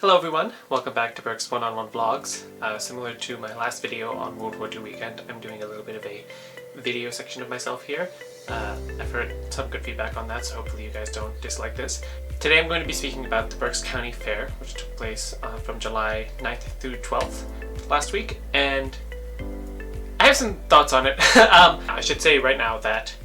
Hello everyone, welcome back to Berks One-on-One Vlogs. Similar to my last video on World War II weekend, I'm doing a little bit of a video section of myself here. I've heard some good feedback on that, so hopefully you guys don't dislike this. Today I'm going to be speaking about the Berks County Fair, which took place from July 9th through 12th last week, and I have some thoughts on it. I should say right now that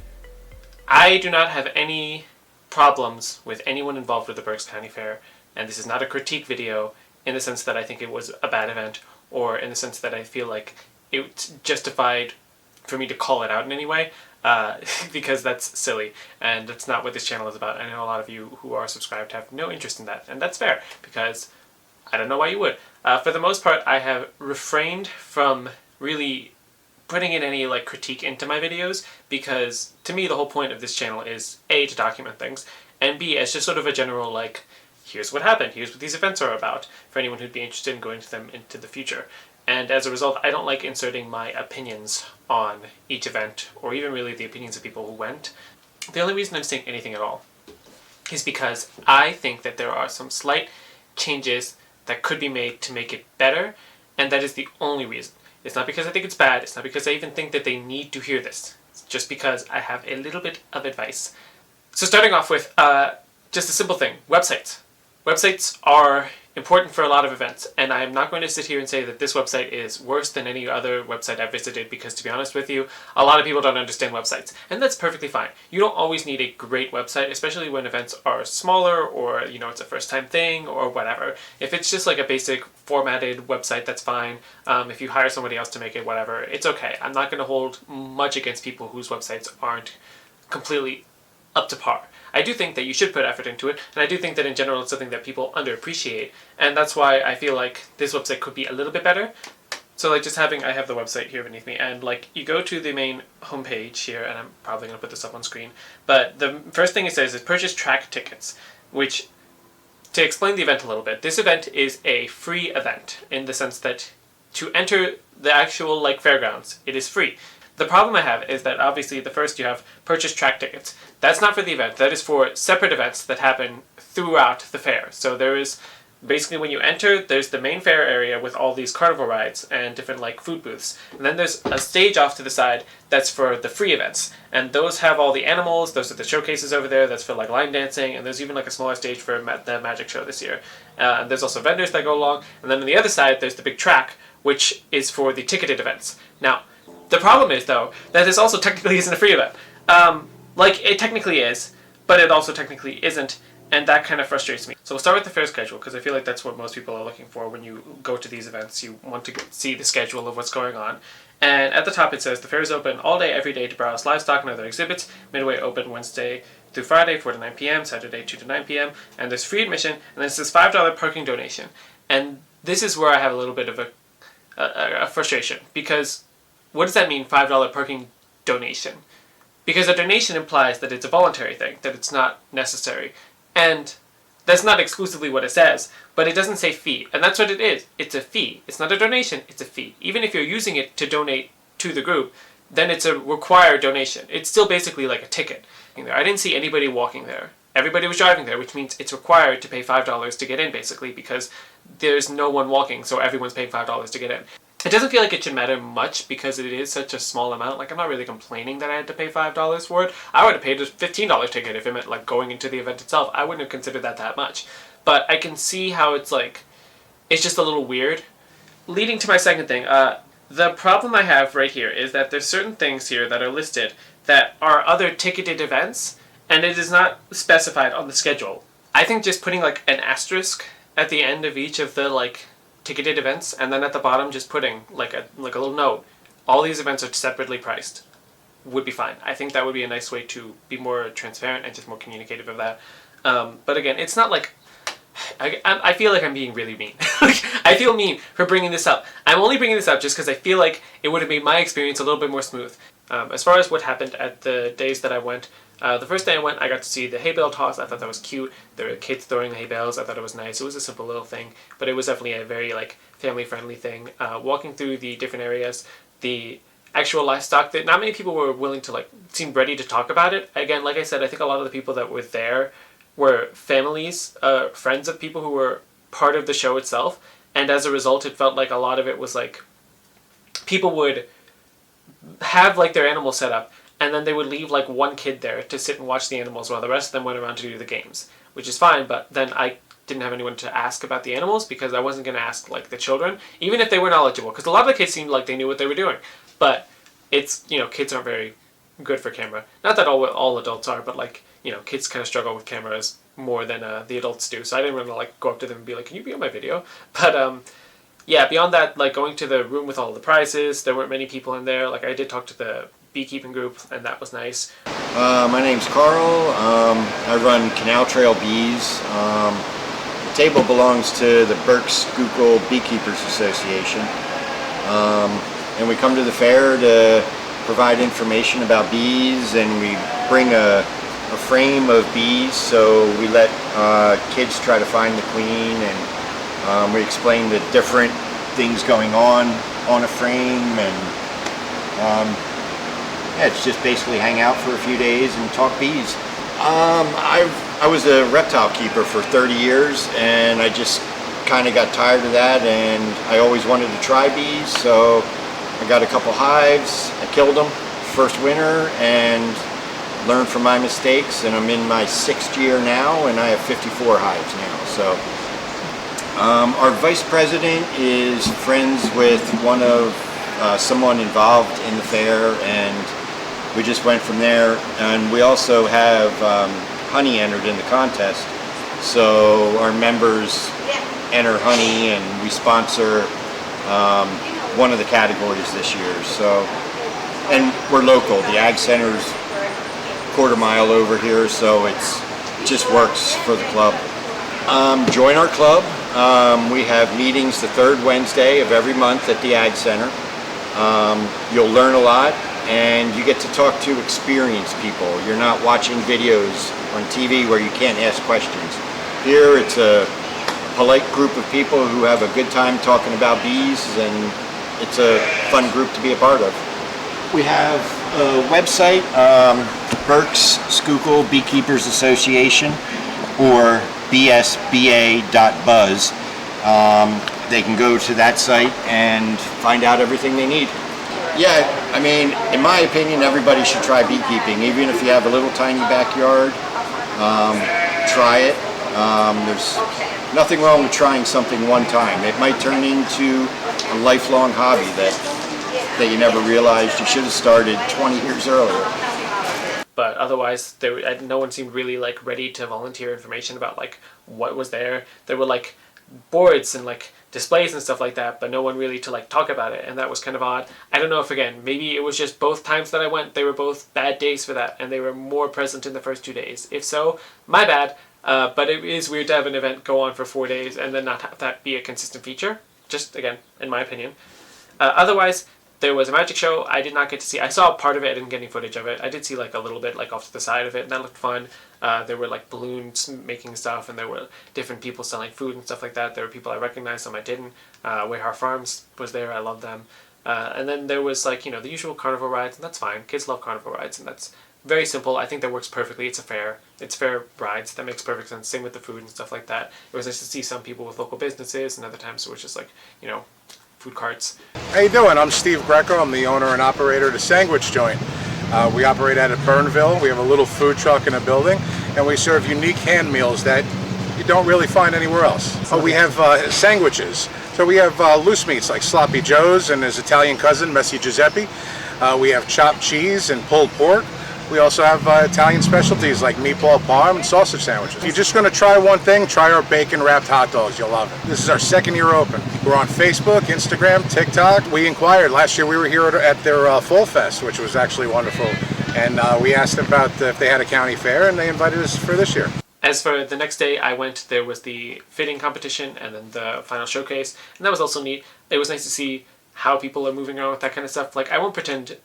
I do not have any problems with anyone involved with the Berks County Fair. And this is not a critique video in the sense that I think it was a bad event, or in the sense that I feel like it's justified for me to call it out in any way, because that's silly, and that's not what this channel is about. I know a lot of you who are subscribed have no interest in that, and that's fair, because I don't know why you would. For the most part, I have refrained from really putting in any critique into my videos, because to me the whole point of this channel is A, to document things, and B, as just sort of a general here's what happened, here's what these events are about, for anyone who'd be interested in going to them into the future. And as a result, I don't like inserting my opinions on each event, or even really the opinions of people who went. The only reason I'm saying anything at all is because I think that there are some slight changes that could be made to make it better, and that is the only reason. It's not because I think it's bad, it's not because I even think that they need to hear this. It's just because I have a little bit of advice. So starting off with just a simple thing, websites. Websites are important for a lot of events, and I'm not going to sit here and say that this website is worse than any other website I've visited, because to be honest with you, a lot of people don't understand websites, and that's perfectly fine. You don't always need a great website, especially when events are smaller, or it's a first time thing, or whatever. If it's just a basic formatted website, that's fine. If you hire somebody else to make it, whatever, it's okay. I'm not going to hold much against people whose websites aren't completely up to par. I do think that you should put effort into it, and I do think that in general it's something that people underappreciate, and that's why I feel like this website could be a little bit better. So I have the website here beneath me, and you go to the main homepage here, and I'm probably going to put this up on screen, but the first thing it says is purchase track tickets, which, to explain the event a little bit, this event is a free event, in the sense that to enter the actual fairgrounds, it is free. The problem I have is that obviously the first you have purchase track tickets. That's not for the event. That is for separate events that happen throughout the fair. So there is basically, when you enter, there's the main fair area with all these carnival rides and different food booths. And then there's a stage off to the side that's for the free events. And those have all the animals. Those are the showcases over there. That's for line dancing. And there's even a smaller stage for the magic show this year. And there's also vendors that go along. And then on the other side, there's the big track, which is for the ticketed events. Now, the problem is, though, that this also technically isn't a free event. It technically is, but it also technically isn't, and that kind of frustrates me. So we'll start with the fair schedule, because I feel like that's what most people are looking for when you go to these events. You want to see the schedule of what's going on. And at the top it says, the fair is open all day, every day to browse livestock and other exhibits. Midway open Wednesday through Friday, 4 to 9 p.m., Saturday, 2 to 9 p.m., and there's free admission, and then it says $5 parking donation. And this is where I have a little bit of a frustration, because what does that mean, $5 parking donation? Because a donation implies that it's a voluntary thing, that it's not necessary. And that's not exclusively what it says, but it doesn't say fee. And that's what it is. It's a fee. It's not a donation, it's a fee. Even if you're using it to donate to the group, then it's a required donation. It's still basically like a ticket. I didn't see anybody walking there. Everybody was driving there, which means it's required to pay $5 to get in, basically, because there's no one walking, so everyone's paying $5 to get in. It doesn't feel like it should matter much because it is such a small amount. I'm not really complaining that I had to pay $5 for it. I would have paid a $15 ticket if it meant going into the event itself. I wouldn't have considered that much. But I can see how it's it's just a little weird. Leading to my second thing, the problem I have right here is that there's certain things here that are listed that are other ticketed events, and it is not specified on the schedule. I think just putting an asterisk at the end of each of the ticketed events, and then at the bottom just putting a little note, all these events are separately priced, would be fine. I think that would be a nice way to be more transparent and just more communicative of that. But again, it's not I feel like I'm being really mean. I feel mean for bringing this up. I'm only bringing this up just because I feel like it would have made my experience a little bit more smooth. As far as what happened at the days that I went, the first day I went, I got to see the hay bale toss. I thought that was cute. There were kids throwing the hay bales. I thought it was nice. It was a simple little thing, but it was definitely a very family-friendly thing. Walking through the different areas, the actual livestock, that not many people were willing to seem ready to talk about it. Again, like I said, I think a lot of the people that were there were families, friends of people who were part of the show itself, and as a result it felt like a lot of it was like people would have like their animals set up, and then they would leave like one kid there to sit and watch the animals while the rest of them went around to do the games, which is fine, but then I didn't have anyone to ask about the animals because I wasn't going to ask like the children, even if they were knowledgeable, because a lot of the kids seemed like they knew what they were doing. But it's, you know, kids aren't very good for camera. Not that all adults are, but like, you know, kids kind of struggle with cameras more than the adults do. So I didn't want to like go up to them and be like, can you be on my video? But yeah, beyond that, like going to the room with all the prizes, there weren't many people in there. Like I did talk to the beekeeping group, and that was nice. My name's Carl. I run Canal Trail Bees. The table belongs to the Berks County Beekeepers Association. And we come to the fair to provide information about bees, and we bring a frame of bees, so we let kids try to find the queen, and we explain the different things going on a frame, and yeah, it's just basically hang out for a few days and talk bees. I was a reptile keeper for 30 years, and I just kind of got tired of that, and I always wanted to try bees, so I got a couple hives, I killed them first winter, and learned from my mistakes, and I'm in my 6th year now, and I have 54 hives now. So our vice president is friends with someone involved in the fair, and we just went from there. And we also have honey entered in the contest, so our members enter honey, and we sponsor one of the categories this year. So, and we're local. The Ag Center's quarter-mile over here, so it just works for the club. Join our club. We have meetings the 3rd Wednesday of every month at the Ag Center. You'll learn a lot, and you get to talk to experienced people. You're not watching videos on TV where you can't ask questions. Here it's a polite group of people who have a good time talking about bees, and it's a fun group to be a part of. We have a website, Berks County Beekeepers Association, or bsba.buzz. They can go to that site and find out everything they need. Yeah, I mean, in my opinion, everybody should try beekeeping, even if you have a little tiny backyard. Try it. There's nothing wrong with trying something one time. It might turn into a lifelong hobby that you never realized you should have started 20 years earlier. But otherwise, no one seemed really like ready to volunteer information about like what was there. There were like boards and like displays and stuff like that, but no one really to like talk about it, and that was kind of odd. I don't know if, again, maybe it was just both times that I went, they were both bad days for that, and they were more present in the first 2 days. If so, my bad. But it is weird to have an event go on for 4 days and then not have that be a consistent feature. Just, again, in my opinion. Otherwise, there was a magic show. I did not get to see. I saw part of it. I didn't get any footage of it. I did see like a little bit like off to the side of it, and that looked fun. There were like balloons making stuff, and there were different people selling food and stuff like that. There were people I recognized, some I didn't. Wayhar Farms was there. I love them. And then there was like, you know, the usual carnival rides, and that's fine. Kids love carnival rides, and that's very simple. I think that works perfectly. It's a fair. It's fair rides. That makes perfect sense. Same with the food and stuff like that. It was nice to see some people with local businesses, and other times it was just like, you know, food carts. How you doing? I'm Steve Greco. I'm the owner and operator of the Sandwich Joint. We operate out of Burnville. We have a little food truck in a building, and we serve unique hand meals that you don't really find anywhere else. We have sandwiches. So we have loose meats like Sloppy Joe's and his Italian cousin, Messi Giuseppe. We have chopped cheese and pulled pork. We also have Italian specialties like meatball parm and sausage sandwiches. If you're just going to try one thing, try our bacon wrapped hot dogs. You'll love it. This is our 2nd year open. We're on Facebook, Instagram, TikTok. We inquired. Last year we were here at their Fall Fest, which was actually wonderful. And we asked them about if they had a county fair, and they invited us for this year. As for the next day, I went, there was the fitting competition and then the final showcase, and that was also neat. It was nice to see how people are moving around with that kind of stuff. Like, I won't pretend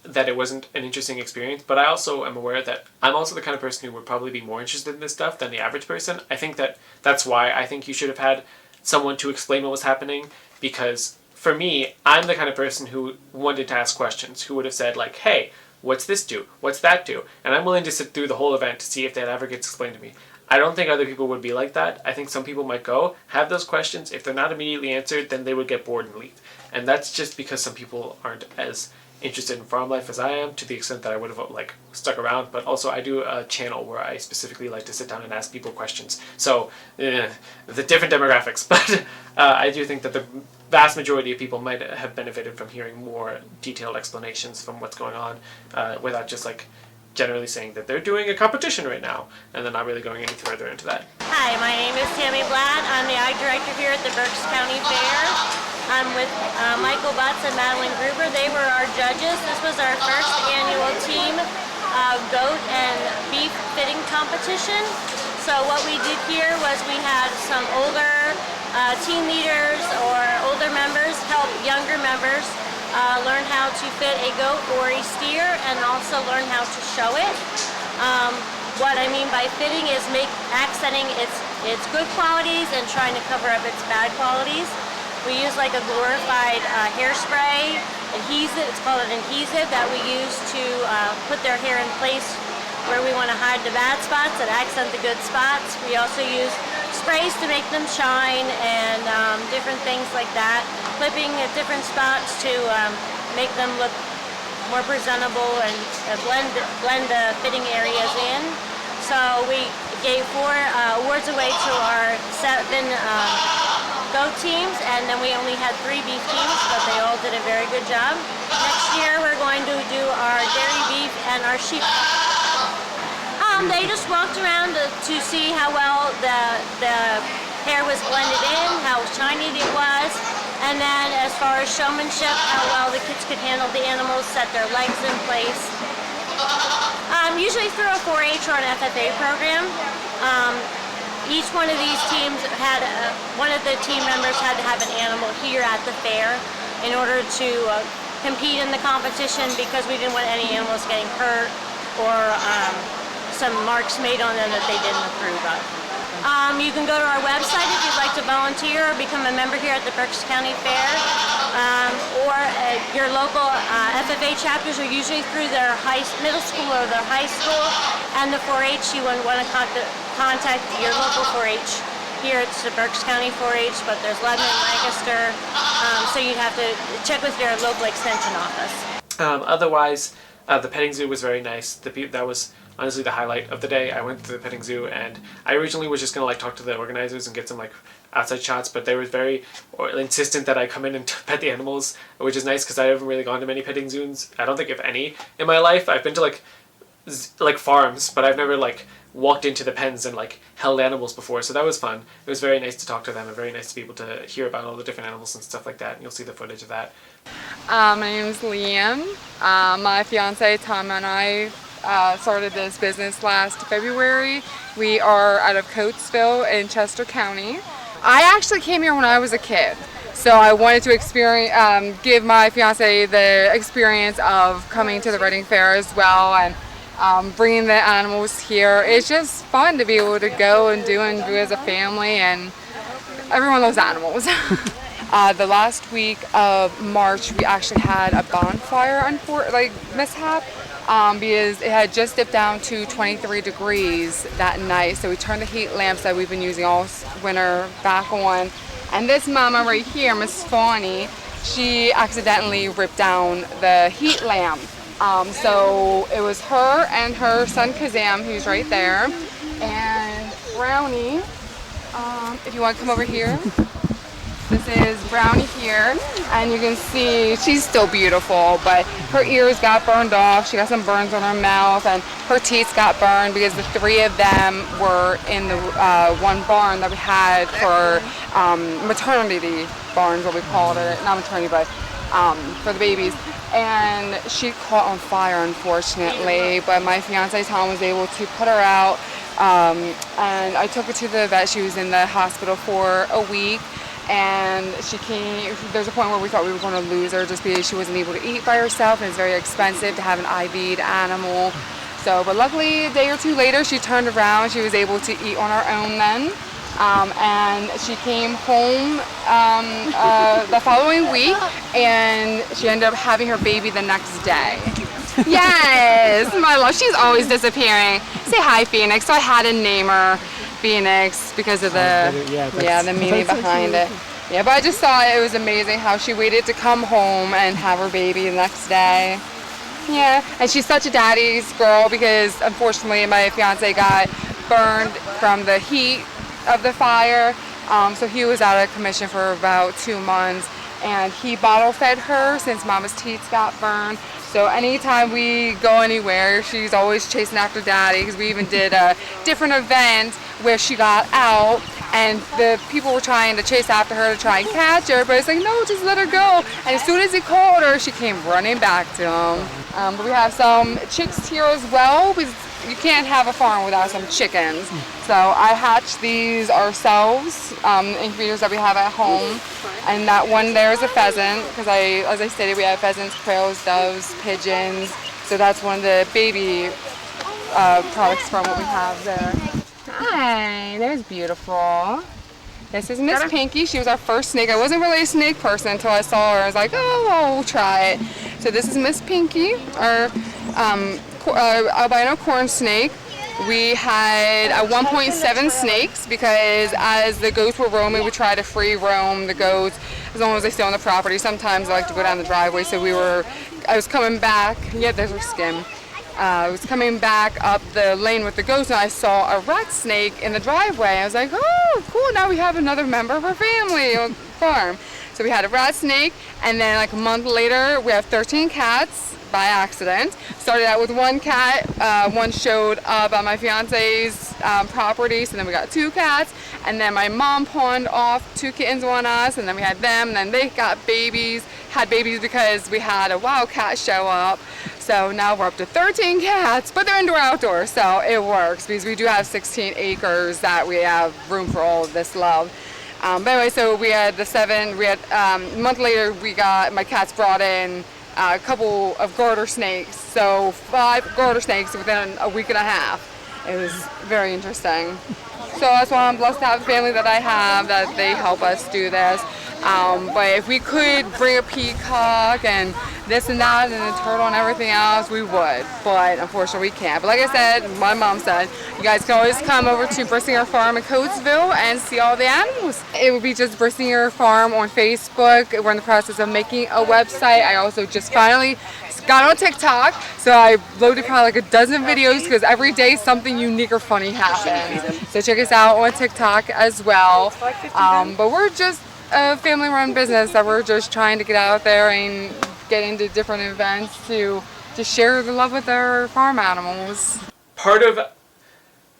that it wasn't an interesting experience, but I also am aware that I'm also the kind of person who would probably be more interested in this stuff than the average person. I think that's why I think you should have had someone to explain what was happening, because for me, I'm the kind of person who wanted to ask questions, who would have said like, hey, what's this do? What's that do? And I'm willing to sit through the whole event to see if that ever gets explained to me. I don't think other people would be like that. I think some people might go, have those questions. If they're not immediately answered, then they would get bored and leave. And that's just because some people aren't as interested in farm life as I am, to the extent that I would have like stuck around. But also I do a channel where I specifically like to sit down and ask people questions. So the different demographics, but I do think that the vast majority of people might have benefited from hearing more detailed explanations from what's going on, without just like generally saying that they're doing a competition right now and then not really going any further into that. Hi, my name is Tammy Blatt. I'm the ag director here at the Berks County Fair. I'm with Michael Butts and Madeline Gruber. They were our judges. This was our first annual team goat and beef fitting competition. So what we did here was we had some older team leaders or older members help younger members learn how to fit a goat or a steer, and also learn how to show it. What I mean by fitting is accenting its good qualities and trying to cover up its bad qualities. We use like a glorified hairspray adhesive. It's called an adhesive that we use to put their hair in place where we want to hide the bad spots and accent the good spots. We also use sprays to make them shine and different things like that. Clipping at different spots to make them look more presentable and blend the fitting areas in. So we gave 4 awards away to our 7 goat teams, and then we only had 3 beef teams, but they all did a very good job. Next year we're going to do our dairy beef and our sheep. They just walked around to see how well the hair was blended in, how shiny it was, and then as far as showmanship, how well the kids could handle the animals, set their legs in place. Usually through a 4-H or an FFA program. Each one of these teams had, one of the team members had to have an animal here at the fair in order to compete in the competition, because we didn't want any animals getting hurt or some marks made on them that they didn't approve of. You can go to our website if you'd like to volunteer or become a member here at the Berks County Fair, or your local FFA chapters are usually through their middle school or their high school, and the 4-H, you would want to contact your local 4-H. Here it's the Berks County 4-H, but there's Lebanon, Lancaster, so you'd have to check with your local extension office. Otherwise, the petting zoo was very nice. That was honestly the highlight of the day. I went to the petting zoo, and I originally was just gonna like talk to the organizers and get some like outside shots, but they were very insistent that I come in and pet the animals, which is nice because I haven't really gone to many petting zoos. I don't think if any in my life. I've been to like farms, but I've never like walked into the pens and like held animals before, so that was fun. It was very nice to talk to them and very nice to be able to hear about all the different animals and stuff like that, and you'll see the footage of that. My name is Liam. My fiance Tom and I started this business last February. We are out of Coatesville in Chester County. I actually came here when I was a kid, so I wanted to give my fiance the experience of coming to the Reading Fair as well, and bringing the animals here. It's just fun to be able to go and do as a family, and everyone loves animals. The last week of March, we actually had a bonfire mishap because it had just dipped down to 23 degrees that night. So we turned the heat lamps that we've been using all winter back on. And this mama right here, Miss Fawny, she accidentally ripped down the heat lamp. So it was her and her son Kazam, who's right there, and Brownie. If you want to come over here. This is Brownie here, and you can see she's still beautiful, but her ears got burned off. She got some burns on her mouth, and her teeth got burned because the 3 of them were in the one barn that we had for maternity barns, what we called it. Not maternity, but for the babies. And she caught on fire, unfortunately, but my fiance Tom was able to put her out, and I took her to the vet. She was in the hospital for a week. And she came, there's a point where we thought we were going to lose her just because she wasn't able to eat by herself, and it's very expensive to have an IV'd animal. So, but luckily a day or 2 later she turned around, she was able to eat on her own then. And she came home the following week, and she ended up having her baby the next day. Yes, my love. She's always disappearing. Say hi, Phoenix. So I had to name her Phoenix because of the meaning behind it. Yeah, but I just thought it was amazing how she waited to come home and have her baby the next day. Yeah, and she's such a daddy's girl because unfortunately my fiance got burned from the heat of the fire. So he was out of commission for about 2 months, and he bottle fed her since Mama's teeth got burned. So anytime we go anywhere, she's always chasing after daddy, because we even did a different event where she got out and the people were trying to chase after her to try and catch her, but it's like, no, just let her go. And as soon as he called her, she came running back to him. But we have some chicks here as well, because you can't have a farm without some chickens. So I hatch these ourselves, incubators that we have at home. And that one there is a pheasant, because as I stated, we have pheasants, quails, doves, pigeons. So that's one of the baby products from what we have there. Hi, there's beautiful. This is Miss Pinky. She was our first snake. I wasn't really a snake person until I saw her. I was like, oh, we'll try it. So this is Miss Pinky, our albino corn snake. We had 1.7 snakes because as the goats were roaming, we tried to free roam the goats as long as they stay on the property. Sometimes I like to go down the driveway, so I was coming back. Yeah, there's her skin. I was coming back up the lane with the goats and I saw a rat snake in the driveway. I was like, oh, cool, now we have another member of our family or farm. So we had a rat snake, and then like a month later, we have 13 cats by accident. Started out with one cat. One showed up at my fiance's property, so then we got 2 cats. And then my mom pawned off 2 kittens on us, and then we had them, and then they got babies, had babies because we had a wild cat show up. So now we're up to 13 cats, but they're indoor outdoor, so it works because we do have 16 acres that we have room for all of this love. But anyway, so we had the 7, a month later we got, my cats brought in a couple of garter snakes, so 5 garter snakes within a week and a half. It was very interesting. So that's why I'm blessed to have the family that I have, that they help us do this. But if we could bring a peacock and this and that and a turtle and everything else, we would. But unfortunately, we can't. But like I said, my mom said, you guys can always come over to Brissinger Farm in Coatesville and see all the animals. It would be just Brissinger Farm on Facebook. We're in the process of making a website. I also just finally got on TikTok, so I loaded probably like a dozen videos because every day something unique or funny happens. So check us out on TikTok as well. But we're just a family-run business that we're just trying to get out there and get into different events to share the love with our farm animals. Part of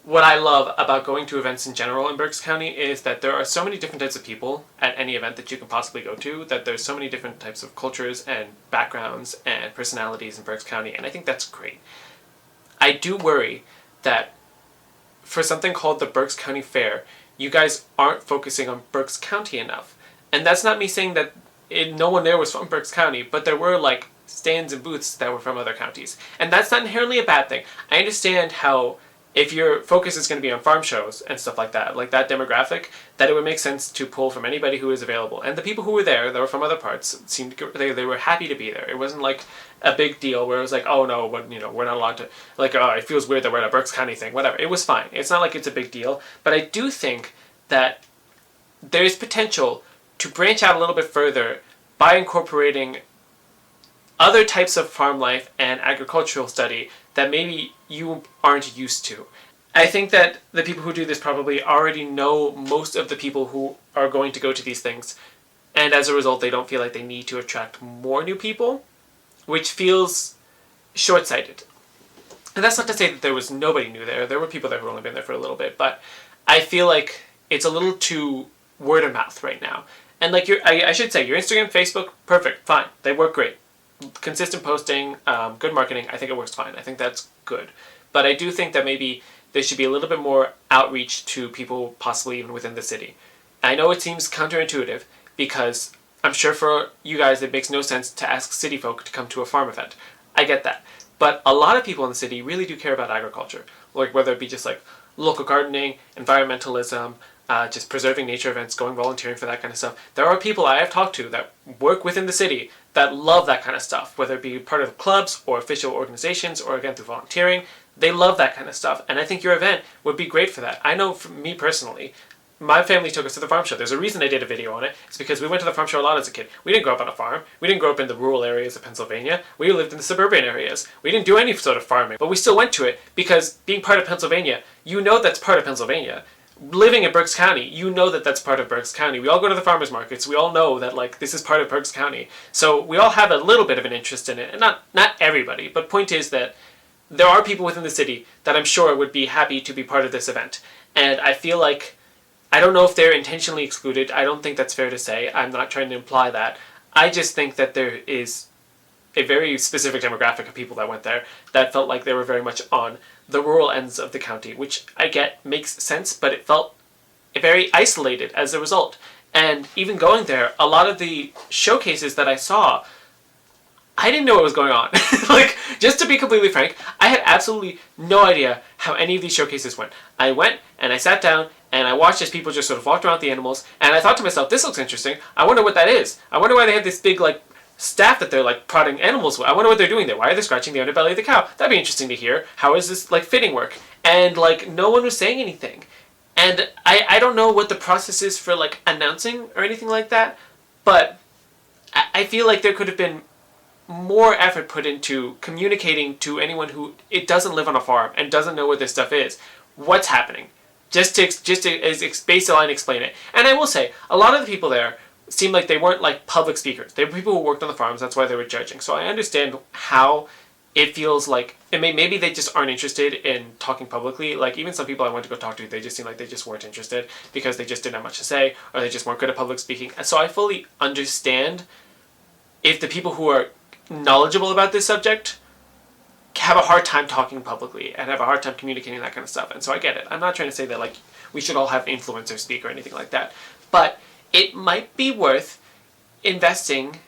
what I love about going to events in general in Berks County is that there are so many different types of people at any event that you can possibly go to, that there's so many different types of cultures and backgrounds and personalities in Berks County, and I think that's great. I do worry that for something called the Berks County Fair, you guys aren't focusing on Berks County enough. And that's not me saying that no one there was from Berks County, but there were like stands and booths that were from other counties. And that's not inherently a bad thing. I understand how if your focus is going to be on farm shows and stuff like that demographic, that it would make sense to pull from anybody who is available. And the people who were there, that were from other parts, seemed they were happy to be there. It wasn't like a big deal where it was like, oh no, but, we're not allowed to, like, oh, it feels weird that we're at a Berks County thing, whatever. It was fine. It's not like it's a big deal. But I do think that there is potential to branch out a little bit further by incorporating other types of farm life and agricultural study that maybe you aren't used to. I think that the people who do this probably already know most of the people who are going to go to these things, and as a result they don't feel like they need to attract more new people, which feels short-sighted. And that's not to say that there was nobody new there. There were people there who only been there for a little bit, but I feel like it's a little too word of mouth right now. And like I should say, your Instagram, Facebook, perfect, fine. They work great. Consistent posting, good marketing, I think it works fine. I think that's good. But I do think that maybe there should be a little bit more outreach to people possibly even within the city. I know it seems counterintuitive because I'm sure for you guys it makes no sense to ask city folk to come to a farm event. I get that. But a lot of people in the city really do care about agriculture. Like whether it be just like local gardening, environmentalism, just preserving nature events, going volunteering for that kind of stuff. There are people I have talked to that work within the city that love that kind of stuff, whether it be part of clubs or official organizations or again through volunteering. They love that kind of stuff, and I think your event would be great for that. I know for me personally, my family took us to the farm show. There's a reason I did a video on it. It's because we went to the farm show a lot as a kid. We didn't grow up on a farm. We didn't grow up in the rural areas of Pennsylvania. We lived in the suburban areas. We didn't do any sort of farming, but we still went to it because being part of Pennsylvania, you know that's part of Pennsylvania. Living in Berks County, you know that that's part of Berks County. We all go to the farmers markets. We all know that like this is part of Berks County. So we all have a little bit of an interest in it, and not everybody. But point is that there are people within the city that I'm sure would be happy to be part of this event, and I feel like I don't know if they're intentionally excluded. I don't think that's fair to say. I'm not trying to imply that. I just think that there is a very specific demographic of people that went there that felt like they were very much on the rural ends of the county, which I get makes sense, but it felt very isolated as a result. And even going there, a lot of the showcases that I saw, I didn't know what was going on. Like, just to be completely frank, I had absolutely no idea how any of these showcases went. I went and I sat down and I watched as people just sort of walked around the animals, and I thought to myself, this looks interesting. I wonder what that is. I wonder why they have this big, like, staff that they're, like, prodding animals with. I wonder what they're doing there. Why are they scratching the underbelly of the cow? That'd be interesting to hear. How is this, like, fitting work? And, like, no one was saying anything. And I don't know what the process is for, like, announcing or anything like that, but I feel like there could have been more effort put into communicating to anyone who it doesn't live on a farm and doesn't know what this stuff is, what's happening. Just to as baseline explain it. And I will say, a lot of the people there seemed like they weren't like public speakers. They were people who worked on the farms, that's why they were judging. So I understand how it feels like, maybe they just aren't interested in talking publicly. Like even some people I went to go talk to, they just seemed like they just weren't interested because they just didn't have much to say, or they just weren't good at public speaking. And so I fully understand if the people who are knowledgeable about this subject have a hard time talking publicly and have a hard time communicating that kind of stuff. And so I get it. I'm not trying to say that like we should all have influencers speak or anything like that. But it might be worth investing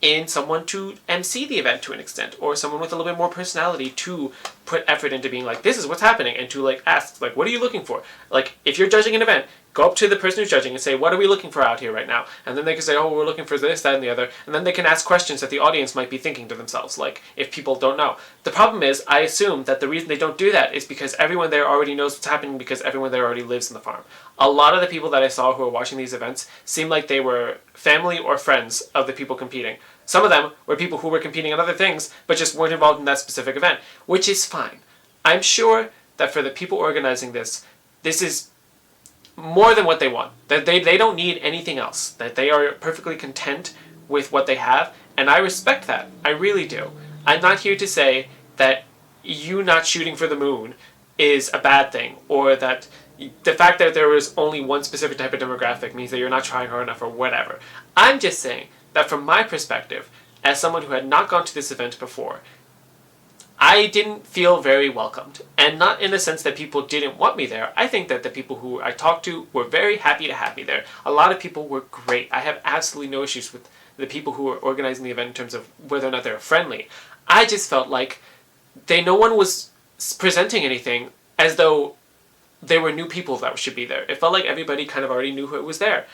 in someone to MC the event to an extent, or someone with a little bit more personality to put effort into being like, this is what's happening, and to like ask, like, what are you looking for? Like, if you're judging an event, go up to the person who's judging and say, what are we looking for out here right now? And then they can say, oh, we're looking for this, that, and the other. And then they can ask questions that the audience might be thinking to themselves, like, if people don't know. The problem is, I assume that the reason they don't do that is because everyone there already knows what's happening because everyone there already lives in the farm. A lot of the people that I saw who were watching these events seemed like they were family or friends of the people competing. Some of them were people who were competing on other things, but just weren't involved in that specific event, which is fine. I'm sure that for the people organizing this, this is more than what they want. That they don't need anything else. That they are perfectly content with what they have, and I respect that. I really do. I'm not here to say that you not shooting for the moon is a bad thing, or that the fact that there is only one specific type of demographic means that you're not trying hard enough or whatever. I'm just saying that from my perspective, as someone who had not gone to this event before, I didn't feel very welcomed. And not in the sense that people didn't want me there. I think that the people who I talked to were very happy to have me there. A lot of people were great. I have absolutely no issues with the people who were organizing the event in terms of whether or not they were friendly. I just felt like no one was presenting anything as though they were new people that should be there. It felt like everybody kind of already knew who was there.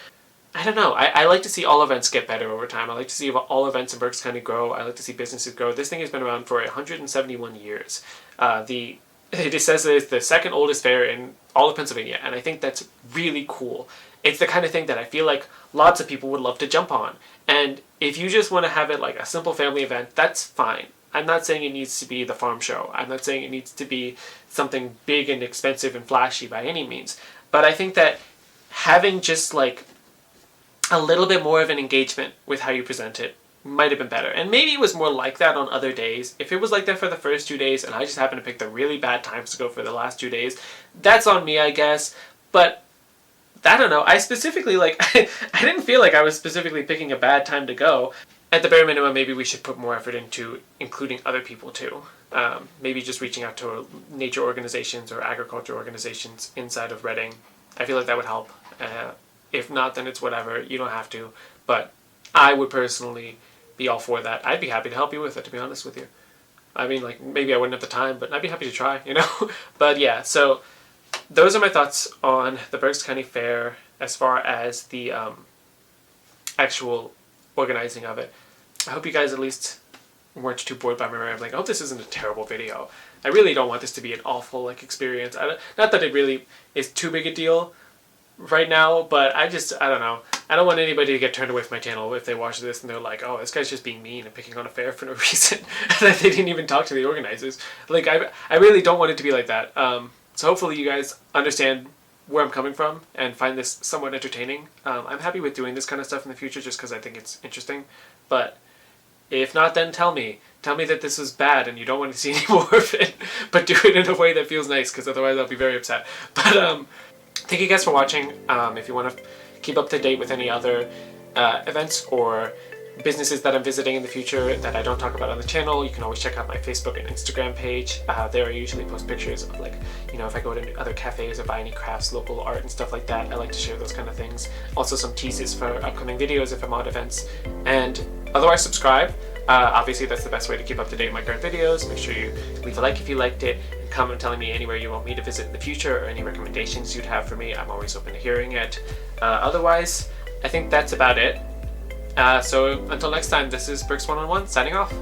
I don't know. I like to see all events get better over time. I like to see all events in Berks County grow. I like to see businesses grow. This thing has been around for 171 years. It says that it's the second oldest fair in all of Pennsylvania, and I think that's really cool. It's the kind of thing that I feel like lots of people would love to jump on. And if you just want to have it like a simple family event, that's fine. I'm not saying it needs to be the farm show. I'm not saying it needs to be something big and expensive and flashy by any means. But I think that having just like a little bit more of an engagement with how you present it might have been better. And maybe it was more like that on other days. If it was like that for the first 2 days and I just happened to pick the really bad times to go for the last 2 days, that's on me, I guess. But I don't know. I specifically, like, I didn't feel like I was specifically picking a bad time to go. At the bare minimum, maybe we should put more effort into including other people too. Maybe just reaching out to nature organizations or agriculture organizations inside of Reading. I feel like that would help. If not, then it's whatever. You don't have to. But I would personally be all for that. I'd be happy to help you with it, to be honest with you. I mean, like, maybe I wouldn't have the time, but I'd be happy to try, you know? But yeah, so those are my thoughts on the Berks County Fair as far as the actual organizing of it. I hope you guys at least weren't too bored by my rambling. I hope this isn't a terrible video. I really don't want this to be an awful experience. Not that it really is too big a deal right now, but I don't know. I don't want anybody to get turned away from my channel if they watch this and they're like, oh, this guy's just being mean and picking on a fair for no reason. And they didn't even talk to the organizers. Like, I really don't want it to be like that. So hopefully you guys understand where I'm coming from and find this somewhat entertaining. I'm happy with doing this kind of stuff in the future just because I think it's interesting. But if not, then tell me. Tell me that this was bad and you don't want to see any more of it. But do it in a way that feels nice, because otherwise I'll be very upset. But thank you guys for watching. If you want to keep up to date with any other events or businesses that I'm visiting in the future that I don't talk about on the channel, you can always check out my Facebook and Instagram page. There I usually post pictures of, like, you know, if I go to other cafes or buy any crafts, local art and stuff like that. I like to share those kind of things. Also some teases for upcoming videos if I'm on events. And otherwise, subscribe. Obviously that's the best way to keep up to date with my current videos. Make sure you leave a like if you liked it, and comment telling me anywhere you want me to visit in the future or any recommendations you'd have for me. I'm always open to hearing it. Otherwise, I think that's about it. So until next time, this is Berks 1-on-1 signing off.